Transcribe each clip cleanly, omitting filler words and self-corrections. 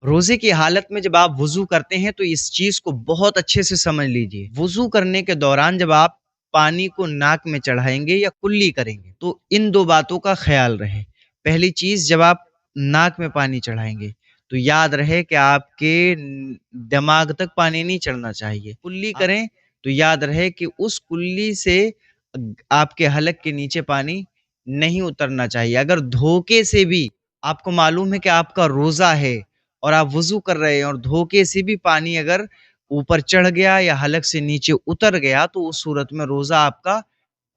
روزے کی حالت میں جب آپ وضو کرتے ہیں تو اس چیز کو بہت اچھے سے سمجھ لیجئے، وضو کرنے کے دوران جب آپ پانی کو ناک میں چڑھائیں گے یا کلی کریں گے تو ان دو باتوں کا خیال رہے۔ پہلی چیز، جب آپ ناک میں پانی چڑھائیں گے تو یاد رہے کہ آپ کے دماغ تک پانی نہیں چڑھنا چاہیے۔ کلی کریں تو یاد رہے کہ اس کلی سے آپ کے حلق کے نیچے پانی نہیں اترنا چاہیے۔ اگر دھوکے سے بھی آپ کو معلوم ہے کہ آپ کا روزہ ہے اور آپ وضو کر رہے ہیں اور دھوکے سے بھی پانی اگر اوپر چڑھ گیا یا حلق سے نیچے اتر گیا تو اس صورت میں روزہ آپ کا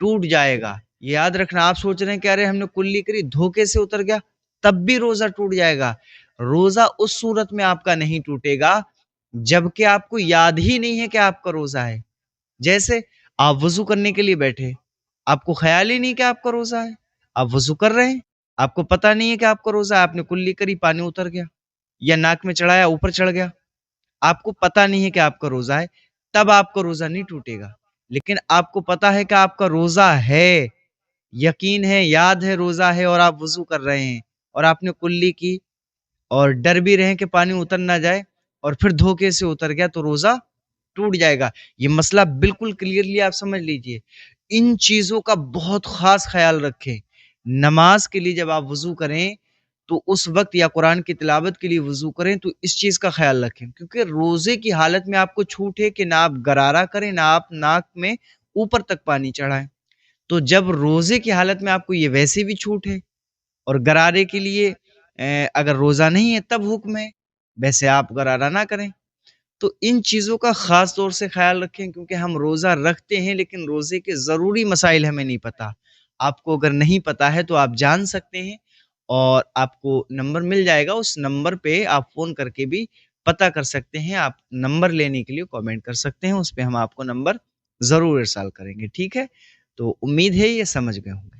ٹوٹ جائے گا۔ یہ یاد رکھنا، آپ سوچ رہے ہیں کہ ارے ہم نے کلی کری، دھوکے سے اتر گیا، تب بھی روزہ ٹوٹ جائے گا۔ روزہ اس صورت میں آپ کا نہیں ٹوٹے گا جبکہ آپ کو یاد ہی نہیں ہے کہ آپ کا روزہ ہے۔ جیسے آپ وضو کرنے کے لیے بیٹھے، آپ کو خیال ہی نہیں کہ آپ کا روزہ ہے، آپ وضو کر رہے ہیں، آپ کو پتہ نہیں ہے کہ آپ کا روزہ ہے، آپ نے کلی کری، پانی اتر گیا یا ناک میں چڑھایا اوپر چڑھ گیا، آپ کو پتہ نہیں ہے کہ آپ کا روزہ ہے، تب آپ کا روزہ نہیں ٹوٹے گا۔ لیکن آپ کو پتہ ہے کہ آپ کا روزہ ہے، یقین ہے، یاد ہے روزہ ہے، اور آپ وضو کر رہے ہیں اور آپ نے کلی کی اور ڈر بھی رہے کہ پانی اتر نہ جائے اور پھر دھوکے سے اتر گیا تو روزہ ٹوٹ جائے گا۔ یہ مسئلہ بالکل کلیئرلی آپ سمجھ لیجئے۔ ان چیزوں کا بہت خاص خیال رکھیں۔ نماز کے لیے جب آپ وضو کریں تو اس وقت، یا قرآن کی تلاوت کے لیے وضو کریں تو اس چیز کا خیال رکھیں، کیونکہ روزے کی حالت میں آپ کو چھوٹ ہے کہ نہ آپ غرارہ کریں، نہ آپ ناک میں اوپر تک پانی چڑھائیں۔ تو جب روزے کی حالت میں آپ کو یہ ویسے بھی چھوٹ ہے اور غرارے کے لیے اگر روزہ نہیں ہے تب حکم ہے، ویسے آپ غرارہ نہ کریں۔ تو ان چیزوں کا خاص طور سے خیال رکھیں، کیونکہ ہم روزہ رکھتے ہیں لیکن روزے کے ضروری مسائل ہمیں نہیں پتہ۔ آپ کو اگر نہیں پتہ ہے تو آپ جان سکتے ہیں، اور آپ کو نمبر مل جائے گا، اس نمبر پہ آپ فون کر کے بھی پتہ کر سکتے ہیں۔ آپ نمبر لینے کے لیے کامنٹ کر سکتے ہیں، اس پہ ہم آپ کو نمبر ضرور ارسال کریں گے، ٹھیک ہے؟ تو امید ہے یہ سمجھ گئے ہوں گے۔